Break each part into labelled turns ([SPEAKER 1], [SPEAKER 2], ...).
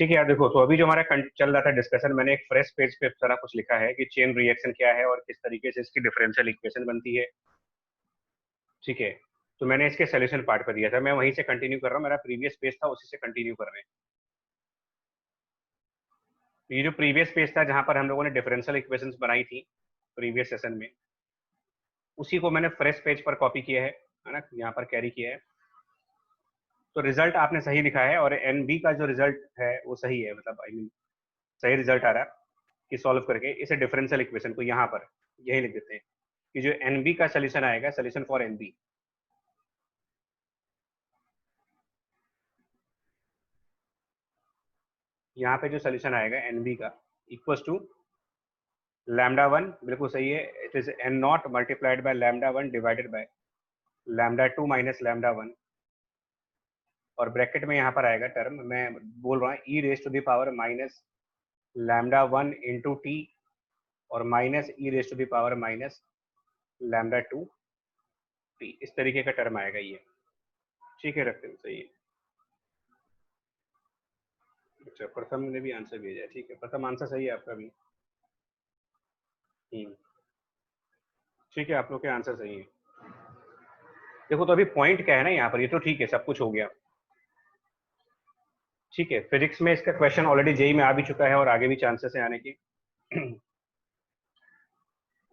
[SPEAKER 1] ठीक है यार, देखो तो अभी जो हमारा चल रहा था डिस्कशन, मैंने एक फ्रेश पेज पे सारा कुछ लिखा है कि चेन रिएक्शन क्या है और किस तरीके से इसकी डिफरेंशियल इक्वेशन बनती है। ठीक है, तो मैंने इसके सोल्यूशन पार्ट पर दिया था, मैं वहीं से कंटिन्यू कर रहा हूँ, मेरा प्रीवियस पेज था उसी से कंटिन्यू कर रहे हैं। तो ये जो प्रीवियस पेज था जहां पर हम लोगों ने डिफरेंशियल इक्वेशंस बनाई थी प्रीवियस सेशन में, उसी को मैंने फ्रेश पेज पर कॉपी किया है ना, यहाँ पर कैरी किया है। तो रिजल्ट आपने सही लिखा है और एनबी का जो रिजल्ट है वो सही है, मतलब आई मीन सही रिजल्ट आ रहा है कि सॉल्व करके इसे डिफरेंशियल इक्वेशन को यहाँ पर यही लिख देते हैं कि जो एनबी का सोल्यूशन आएगा, सोल्यूशन फॉर एनबी, यहाँ पे जो सोल्यूशन आएगा एनबी का इक्वल्स टू लैम्डा वन, बिल्कुल सही है, it is N naught multiplied by lambda one divided by lambda two minus lambda one, और ब्रैकेट में यहाँ पर आएगा टर्म, मैं बोल रहा हूँ e raise to the power minus lambda one into t और minus e raise to the power minus lambda two t, इस तरीके का टर्म आएगा ये। ठीक है, रखते हैं, सही है। अच्छा, प्रथम ने भी आंसर भेजा है, ठीक है, प्रथम आंसर सही है आपका भी। ठीक है, आप लोग के आंसर सही है। देखो तो अभी पॉइंट क्या है ना यहाँ पर, ये तो ठीक है, सब कुछ हो गया। ठीक है, फिजिक्स में इसका क्वेश्चन ऑलरेडी जेई में आ भी चुका है और आगे भी चांसेस है आने की।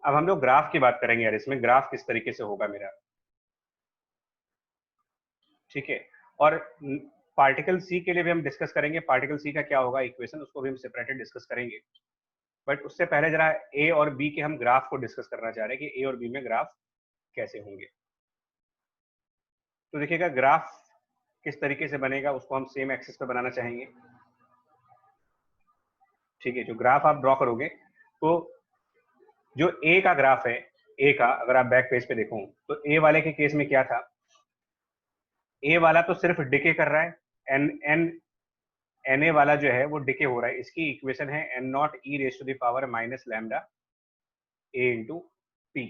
[SPEAKER 1] अब हम लोग ग्राफ की बात करेंगे यार, इसमें ग्राफ किस तरीके से होगा मेरा। ठीक है, और पार्टिकल सी के लिए भी हम डिस्कस करेंगे, पार्टिकल सी का क्या होगा इक्वेशन, उसको भी हम सेपरेटेड डिस्कस करेंगे। बट उससे पहले जरा ए और बी के हम ग्राफ को डिस्कस करना चाह रहे हैं कि ए और बी में ग्राफ कैसे होंगे। तो देखिएगा ग्राफ किस तरीके से बनेगा, उसको हम सेम एक्सिस पे बनाना चाहेंगे। ठीक है, जो ग्राफ आप ड्रॉ करोगे तो जो ए का ग्राफ है, ए का अगर आप बैक पेज पे देखो तो ए वाले के केस में क्या था, ए वाला तो सिर्फ डिके कर रहा है, एन एन एन ए वाला जो है वो डिके हो रहा है, इसकी इक्वेशन है N naught e raise to the power minus lambda A into P.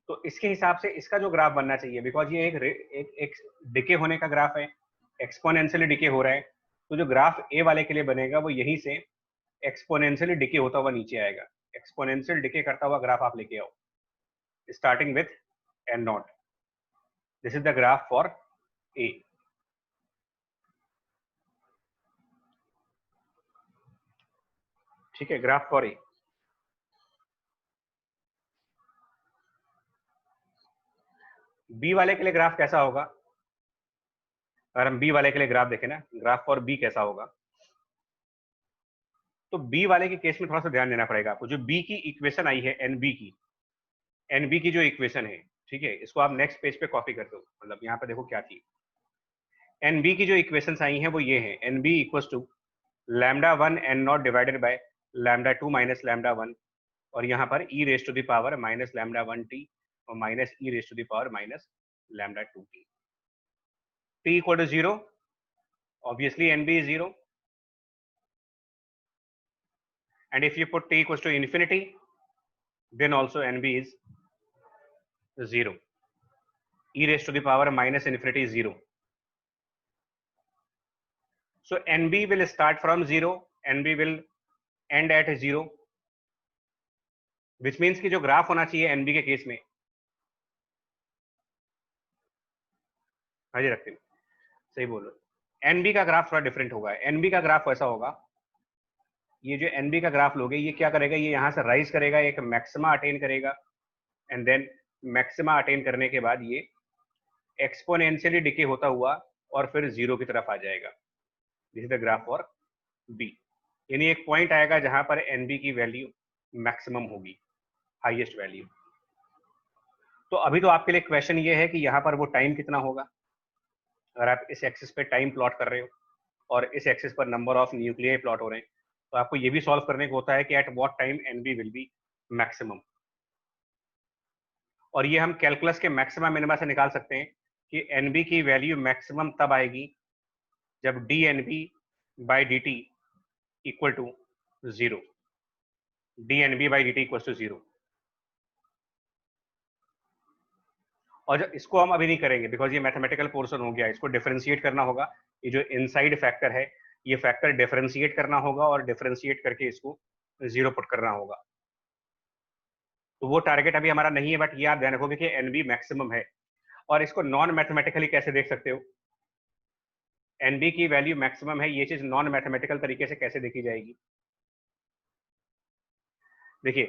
[SPEAKER 1] तो इसके हिसाब से इसका जो ग्राफ बनना चाहिए, बिकॉज ये एक डिके होने का ग्राफ है, एक्सपोनेंशियली डिके हो रहा है, तो जो ग्राफ ए वाले के लिए बनेगा वो यहीं से एक्सपोनेंशियली डिके होता हुआ नीचे आएगा। एक्सपोनेंशियल डिके करता हुआ ग्राफ आप लेके आओ starting with an not, this is the graph for a. ठीक है, ग्राफ फॉर ए। बी वाले के लिए ग्राफ कैसा होगा, अगर हम बी वाले के लिए ग्राफ देखें ना, ग्राफ फॉर बी कैसा होगा, तो बी वाले के केस में थोड़ा सा ध्यान देना पड़ेगा आपको। जो बी की इक्वेशन आई है एनबी की जो इक्वेशन है, ठीक है, इसको आप नेक्स्ट पेज पे कॉपी कर दो, मतलब यहाँ पे देखो क्या थी, एनबी की जो इक्वेशंस आई हैं वो ये है, NB equals to lambda one N naught divided by lambda two minus lambda one, और यहाँ पर e raise to the power minus lambda one t और minus e raise to the power minus lambda two t. T equal to zero, obviously nb is 0, and if you put t equals to infinity then also nb is 0, e raised to the power minus infinity is 0, so nb will start from 0, nb will end at 0, which means कि जो graph होना चाहिए nb के case में, हाँ जी रखते हैं, सही बोलो, nb का ग्राफ थोड़ा डिफरेंट होगा। nb का ग्राफ वैसा होगा, ये जो nb का ग्राफ लोगे ये क्या करेगा, ये यहाँ से राइज करेगा, एक मैक्सिमा अटेन करेगा, एंड देन मैक्सिमा अटेन करने के बाद ये एक्सपोनेंशियली डिके होता हुआ और फिर जीरो की तरफ आ जाएगा। This is the graph for B, यानी एक पॉइंट आएगा जहां पर एनबी की वैल्यू मैक्सिमम होगी, हाईएस्ट वैल्यू। तो अभी तो आपके लिए क्वेश्चन ये है कि यहाँ पर वो टाइम कितना होगा, अगर आप इस एक्सिस पे टाइम प्लॉट कर रहे हो और इस एक्सिस पर नंबर ऑफ न्यूक्लियाई प्लॉट हो रहे हैं, तो आपको ये भी सॉल्व करने को होता है कि at what time NB will be maximum. और ये हम कैलकुलस के मैक्सिमम मिनिमा से निकाल सकते हैं कि एनबी की वैल्यू मैक्सिमम तब आएगी जब D N B by D T equal to zero, D N B by D T equal to zero. और इसको हम अभी नहीं करेंगे बिकॉज ये मैथमेटिकल पोर्शन हो गया, इसको डिफरेंशिएट करना होगा। ये जो इनसाइड फैक्टर है ये फैक्टर डिफरेंशिएट करना होगा और डिफरेंशिएट करके इसको 0 पुट करना होगा। तो वो टारगेट अभी हमारा नहीं है, बट ये आप ध्यान रखोगे कि एनबी मैक्सिमम है। और इसको नॉन मैथमेटिकली कैसे देख सकते हो? एनबी की वैल्यू मैक्सिमम है, ये चीज नॉन मैथमेटिकल तरीके से कैसे देखी जाएगी? देखिए,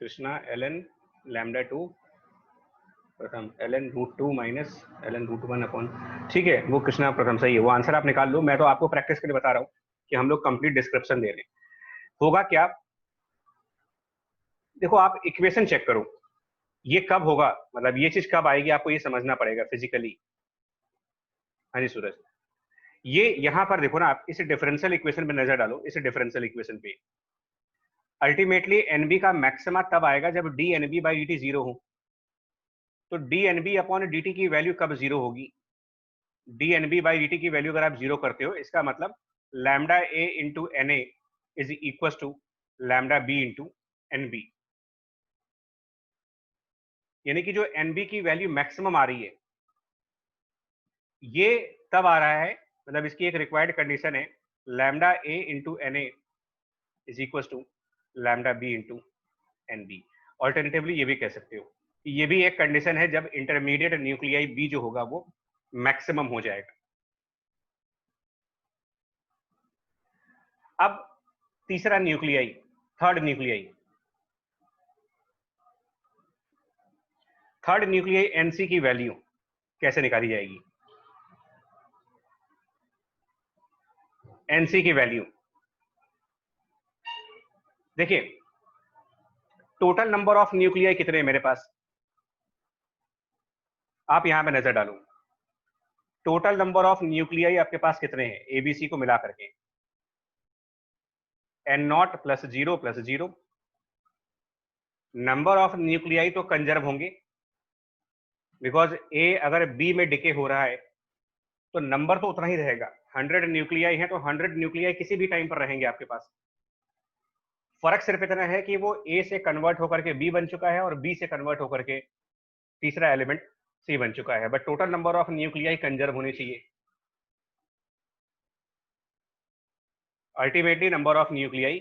[SPEAKER 1] कृष्णा ln लैम्डा 2 प्रथम ln √2 माइनस ln √1 अपॉन, ठीक है, वो कृष्णा प्रथम सही है, वो आंसर आप निकाल लो। मैं तो आपको प्रैक्टिस के लिए बता रहा हूँ कि हम लोग कंप्लीट डिस्क्रिप्शन दे रहे हैं। होगा क्या, देखो आप इक्वेशन चेक करो, ये कब होगा, मतलब ये चीज कब आएगी, आपको ये समझना पड़ेगा फिजिकली। हाँ जी सूरज, ये यहां पर देखो ना, आप इस डिफरेंशियल इक्वेशन पे नजर डालो, इस डिफरेंशियल इक्वेशन पे अल्टीमेटली एनबी का मैक्सिमा तब आएगा जब D NB by D T 0 हो। तो D NB upon D T की वैल्यू कब 0 होगी? D NB by D T की वैल्यू अगर आप 0 करते हो, इसका मतलब lambda A into N A is equal to lambda B into N B. यानी कि जो एनबी की वैल्यू मैक्सिमम आ रही है, ये तब आ रहा है, मतलब इसकी एक रिक्वायर्ड कंडीशन है, lambda A into N A is equal to lambda B into N B. Alternatively ये भी कह सकते हो, ये भी एक कंडीशन है जब इंटरमीडिएट न्यूक्लियाई बी जो होगा वो मैक्सिमम हो जाएगा। अब तीसरा न्यूक्लियाई, थर्ड न्यूक्लियाई एनसी की वैल्यू कैसे निकाली जाएगी? एनसी की वैल्यू देखिए, टोटल नंबर ऑफ न्यूक्लियाई कितने हैं मेरे पास, आप यहां पे नजर डालो। टोटल नंबर ऑफ न्यूक्लियाई आपके पास कितने हैं एबीसी को मिला करके? N naught plus 0 plus 0। Number of nuclei तो कंजर्व होंगे, बिकॉज ए अगर बी में डिके हो रहा है तो नंबर तो उतना ही रहेगा। 100 न्यूक्लियाई है तो 100 न्यूक्लियाई किसी भी टाइम पर रहेंगे आपके पास। फर्क सिर्फ इतना है कि वो ए से कन्वर्ट होकर के बी बन चुका है और बी से कन्वर्ट होकर के तीसरा एलिमेंट सी बन चुका है, but total number of nuclei conserve होनी चाहिए। Ultimately number of nuclei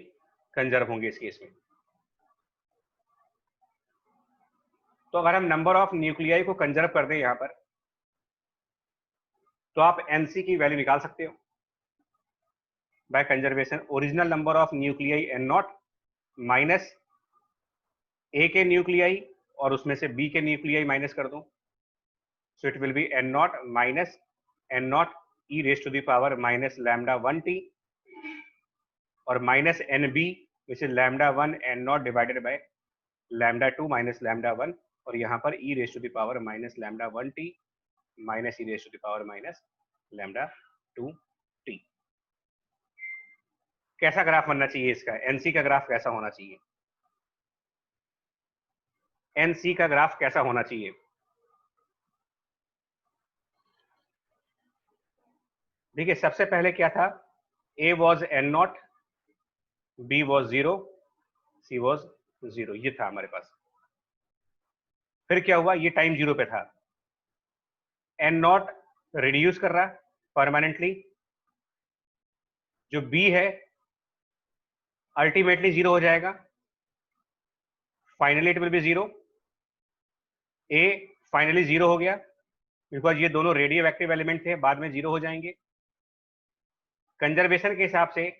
[SPEAKER 1] conserve होंगे इस केस में। तो अगर हम नंबर ऑफ न्यूक्लियाई को कंजर्व कर दें यहां पर, तो आप एनसी की वैल्यू निकाल सकते हो by conservation. Original number of nuclei N naught minus A के न्यूक्लियाई और उसमें से बी के न्यूक्लियाई माइनस कर दो, so it will be N naught minus N naught e raise to the power minus lambda 1t और minus N B which is lambda 1 N naught divided by lambda 2 minus lambda 1, और यहाँ पर e raise to the power minus lambda 1t minus e raise to the power minus lambda 2t। कैसा graph बनना चाहिए इसका, NC का graph कैसा होना चाहिए? एनसी का ग्राफ कैसा होना चाहिए? देखिए, सबसे पहले क्या था, A was N naught, B was 0, C was 0, ये था हमारे पास। फिर क्या हुआ, ये टाइम 0 पे था, एन नॉट रिड्यूस कर रहा परमानेंटली, जो बी है अल्टीमेटली 0 हो जाएगा, finally it will B 0। A finally 0 हो गया बिकॉज ये दोनों रेडियो एक्टिव एलिमेंट थे, बाद में 0 हो जाएंगे। कंजर्वेशन के हिसाब से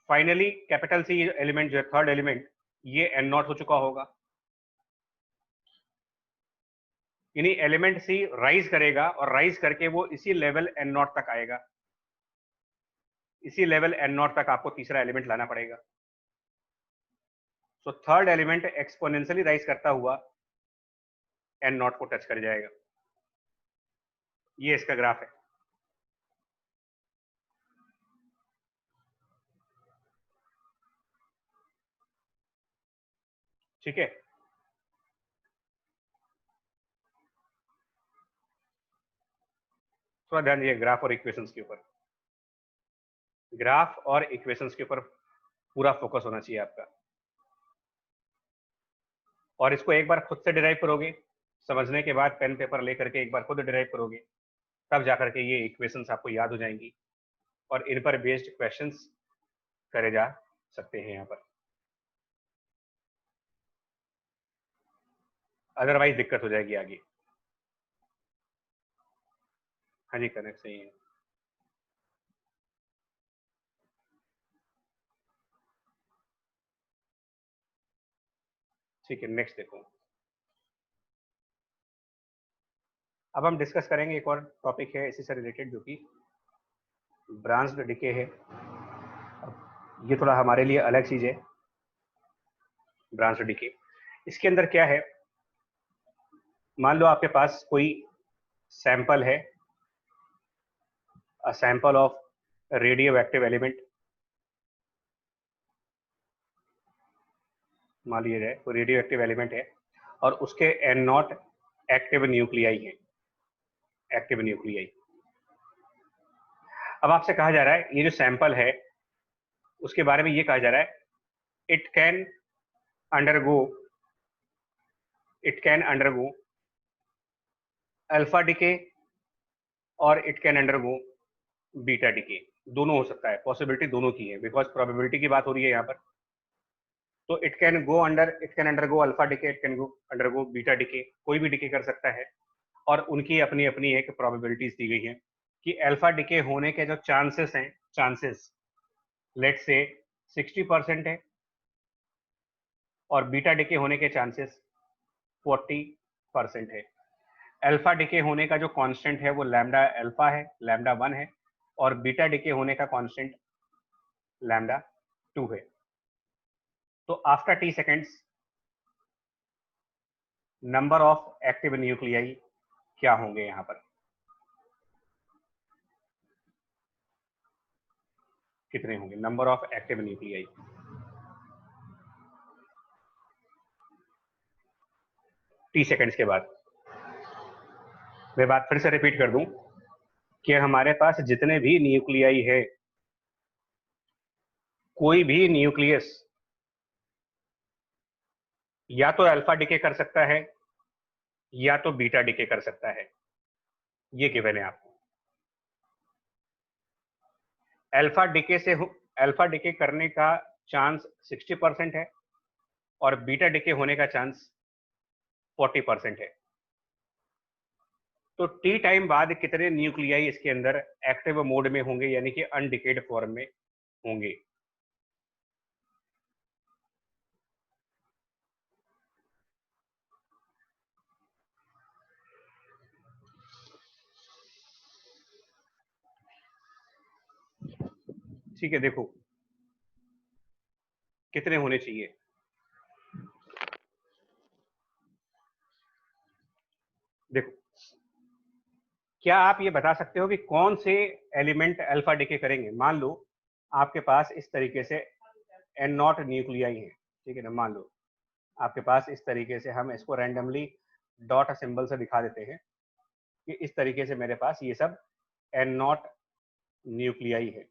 [SPEAKER 1] फाइनली कैपिटल सी एलिमेंट जो है थर्ड एलिमेंट, ये एन नॉट हो चुका होगा, यानी एलिमेंट सी राइज करेगा और राइज करके वो इसी लेवल एन नॉट तक आएगा। इसी लेवल एन नॉट तक आपको तीसरा एलिमेंट लाना पड़ेगा। So third element exponentially rise करता हुआ एन नॉट को टच कर जाएगा। ये इसका ग्राफ है। ठीक है, थोड़ा ध्यान दीजिए ग्राफ और इक्वेशंस के ऊपर। ग्राफ और इक्वेशंस के ऊपर पूरा फोकस होना चाहिए आपका, और इसको एक बार खुद से डिराइव करोगे, समझने के बाद पेन पेपर लेकर के एक बार खुद डिराइव करोगे, तब जाकर के ये इक्वेशंस आपको याद हो जाएंगी और इन पर बेस्ड क्वेश्चंस करे जा सकते हैं यहाँ पर, अदरवाइज दिक्कत हो जाएगी आगे। हाँ जी, कनेक्ट सही है। ठीक है, नेक्स्ट देखो। अब हम डिस्कस करेंगे एक और टॉपिक है इसी से रिलेटेड, जो कि ब्रांच्ड डीके है। ये थोड़ा हमारे लिए अलग चीज है, ब्रांच्ड डीके। इसके अंदर क्या है, मान लो आपके पास कोई सैंपल है, a sample of radio active element, मान लिया जाए कोई रेडियो एक्टिव एलिमेंट है और उसके एन नॉट एक्टिव न्यूक्लियाई है, एक्टिव न्यूक्लियाई। अब आपसे कहा जा रहा है ये जो सैंपल है उसके बारे में ये कहा जा रहा है, it can undergo alpha decay और it can undergo beta decay. दोनों हो सकता है, पॉसिबिलिटी दोनों की है, बिकॉज प्रोबेबिलिटी की बात हो रही है यहाँ पर। तो it can undergo alpha decay, it can go undergo beta decay, कोई भी डिके कर सकता है। और उनकी अपनी अपनी एक प्रोबेबिलिटीज दी गई है कि अल्फा डिके होने के जो चांसेस हैं, चांसेस लेट से 60% है, और बीटा डिके होने के चांसेस 40% है। अल्फा डिके होने का जो कांस्टेंट है वो लैम्डा अल्फा है, लैम्डा 1 है, और बीटा डिके होने का कांस्टेंट लैम्डा 2 है। तो after T seconds number of active nuclei क्या होंगे यहाँ पर, कितने होंगे number of active nuclei? T seconds के बाद। मैं बात फिर से रिपीट कर दूं कि हमारे पास जितने भी न्यूक्लियाई है, कोई भी न्यूक्लियस या तो अल्फा डिके कर सकता है या तो बीटा डिके कर सकता है, ये गिवन है आपको। अल्फा डिके करने का चांस 60% है और बीटा डिके होने का चांस 40% है। तो टी टाइम बाद कितने न्यूक्लियाई इसके अंदर एक्टिव मोड में होंगे, यानी कि अनडिकेड फॉर्म में होंगे? ठीक है, देखो कितने होने चाहिए। देखो, क्या आप ये बता सकते हो कि कौन से एलिमेंट अल्फा डिके करेंगे? मान लो आपके पास इस तरीके से एन नॉट न्यूक्लियाई है, ठीक है ना, मान लो आपके पास इस तरीके से, हम इसको रैंडमली डॉट सिंबल से दिखा देते हैं कि इस तरीके से मेरे पास ये सब एन नॉट न्यूक्लियाई है।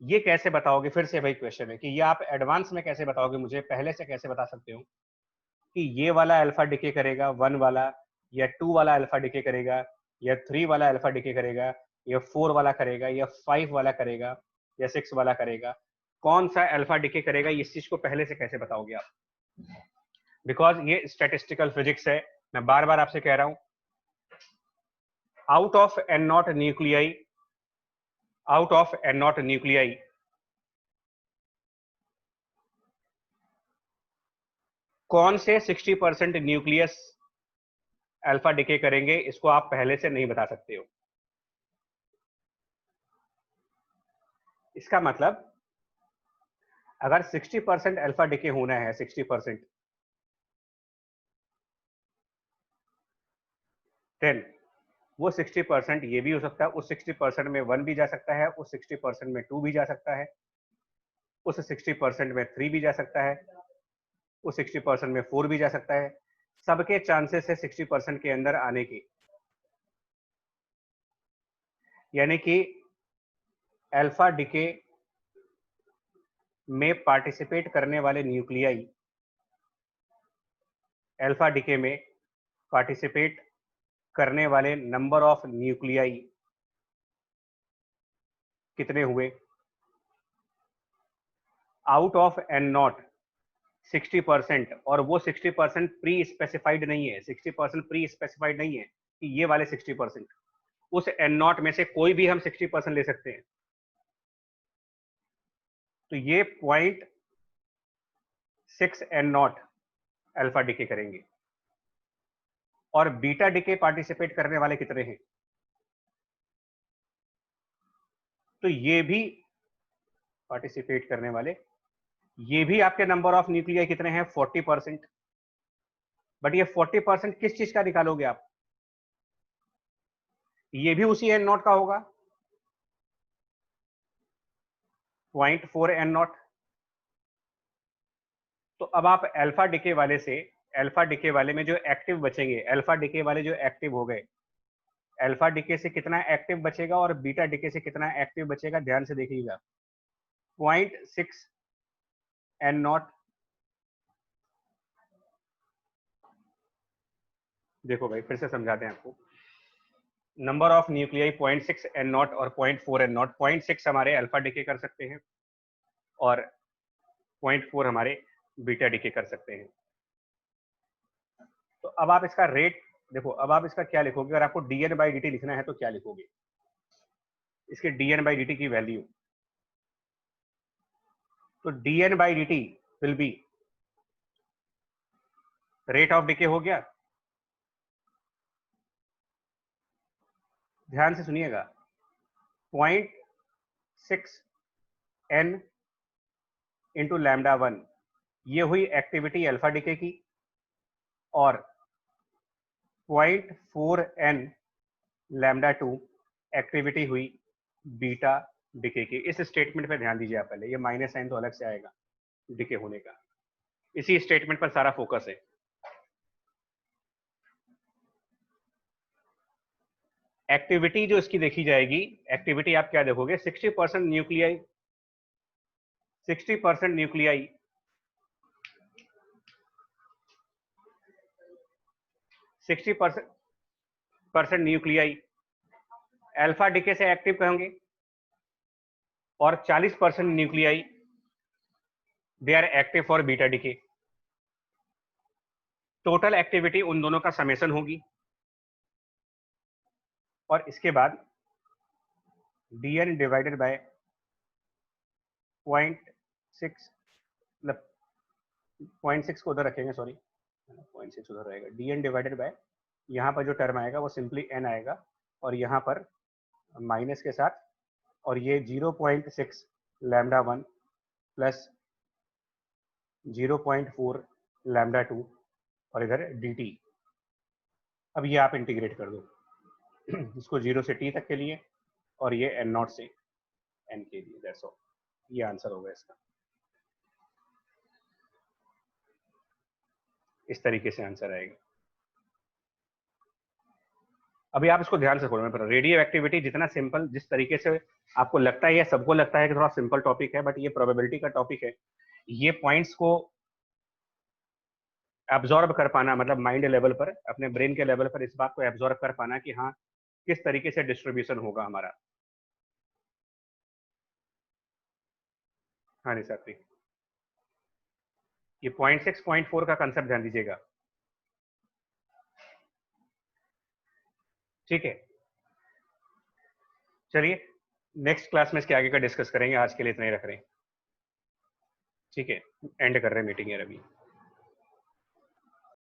[SPEAKER 1] ये कैसे बताओगे? फिर से वही क्वेश्चन है कि ये आप एडवांस में कैसे बताओगे, मुझे पहले से कैसे बता सकते हो कि ये वाला अल्फा डिके करेगा 1 वाला, या 2 वाला अल्फा डिके करेगा, या 3 वाला अल्फा डिके करेगा, या 4 वाला करेगा, या 5 वाला करेगा, या 6 वाला करेगा? कौन सा अल्फा डिके करेगा, इस चीज को पहले से कैसे बताओगे आप? बिकॉज ये स्टैटिस्टिकल फिजिक्स है। मैं बार बार आपसे कह रहा हूं, out of N naught nuclei, out of N naught nuclei कौन से 60% न्यूक्लियस अल्फा डिके करेंगे, इसको आप पहले से नहीं बता सकते हो। इसका मतलब अगर 60% अल्फा डिके होना है, 60%, देन वो 60% ये भी हो सकता है, उस 60% में 1 भी जा सकता है, उस 60% में 2 भी जा सकता है, उस 60% में 3 भी जा सकता है, उस 60% में 4 भी जा सकता है। सबके चांसेस है 60% के अंदर आने की, यानी कि अल्फा डिके में पार्टिसिपेट करने वाले न्यूक्लियाई अल्फा डिके में पार्टिसिपेट करने वाले नंबर ऑफ न्यूक्लियाई कितने हुए? आउट ऑफ एन नॉट 60%, और वो 60% प्री स्पेसिफाइड नहीं है, 60% प्री स्पेसिफाइड नहीं है कि ये वाले 60%, उस एन नॉट में से कोई भी हम 60% ले सकते हैं। तो ये 0.6 एन नॉट अल्फा डिके करेंगे। और बीटा डिके पार्टिसिपेट करने वाले कितने हैं? तो ये भी पार्टिसिपेट करने वाले, ये भी आपके नंबर ऑफ न्यूक्लियाई कितने हैं? 40%। बट ये 40% किस चीज का निकालोगे आप? ये भी उसी एन नॉट का होगा, 0.4 एन नॉट। तो अब आप अल्फा डिके वाले से, अल्फा डिके वाले में जो एक्टिव बचेंगे, अल्फा डिके वाले जो एक्टिव हो गए, अल्फा डिके से कितना एक्टिव बचेगा और बीटा डिके से कितना एक्टिव बचेगा, ध्यान से देखिएगा। 0.6 एन नॉट, देखो भाई फिर से समझाते हैं आपको। Number of nuclei 0.6 N naught और 0.4 एन नॉट। 0.6 हमारे अल्फा डिके कर सकते हैं और 0.4 हमारे बीटा डिके कर सकते हैं। तो अब आप इसका रेट देखो, अब आप इसका क्या लिखोगे? अगर आपको dn बाई dt लिखना है तो क्या लिखोगे? इसके dn बाई dt की वैल्यू, तो dn by dt will be rate of decay हो गया। ध्यान से सुनिएगा, 0.6 n इंटू लैम्डा 1, ये हुई एक्टिविटी अल्फा डिके की, और 0.4 n लैम्डा 2 एक्टिविटी हुई बीटा डिके की। इस स्टेटमेंट पे ध्यान दीजिए आप पहले, ये माइनस साइन तो अलग से आएगा डिके होने का, इसी स्टेटमेंट पर सारा फोकस है। एक्टिविटी जो इसकी देखी जाएगी, एक्टिविटी आप क्या देखोगे? 60% nuclei, 60% nuclei, 60% nuclei alpha decay से एक्टिव कहोगे, और 40% nuclei they are active for beta decay. Total activity उन दोनों का समेशन होगी, और इसके बाद dn डिवाइडेड बाय 0.6, मतलब 0.6 को उधर रखेंगे, सॉरी 0.6 उधर रहेगा, dn डिवाइडेड बाय, यहाँ पर जो टर्म आएगा वो सिंपली n आएगा, और यहाँ पर माइनस के साथ, और ये 0.6 लैम्डा 1 प्लस 0.4 लैम्डा 2, और इधर dt। अब ये आप इंटीग्रेट कर दो इसको 0 से t तक के लिए, और ये n नॉट से n के लिए, दैट्स ऑल। ये आंसर होगा इसका, इस तरीके से आंसर आएगा। अभी आप इसको ध्यान से खोलना पड़ा, रेडियो एक्टिविटी जितना सिंपल, जिस तरीके से आपको लगता है, या सबको लगता है कि थोड़ा सिंपल टॉपिक है, बट ये प्रोबेबिलिटी का टॉपिक है। ये पॉइंट्स को एब्जॉर्ब कर पाना, मतलब माइंड लेवल पर, अपने ब्रेन के लेवल पर इस बात को एब्जॉर्ब कर पाना कि हाँ किस तरीके से डिस्ट्रीब्यूशन होगा हमारा। हाँ नहीं सर, ये 0.6 0.4 का कंसेप्ट ध्यान दीजिएगा, ठीक है। चलिए नेक्स्ट क्लास में इसके आगे का डिस्कस करेंगे, आज के लिए इतना ही रख रहे हैं, ठीक है। एंड कर रहे हैं मीटिंग यार अभी।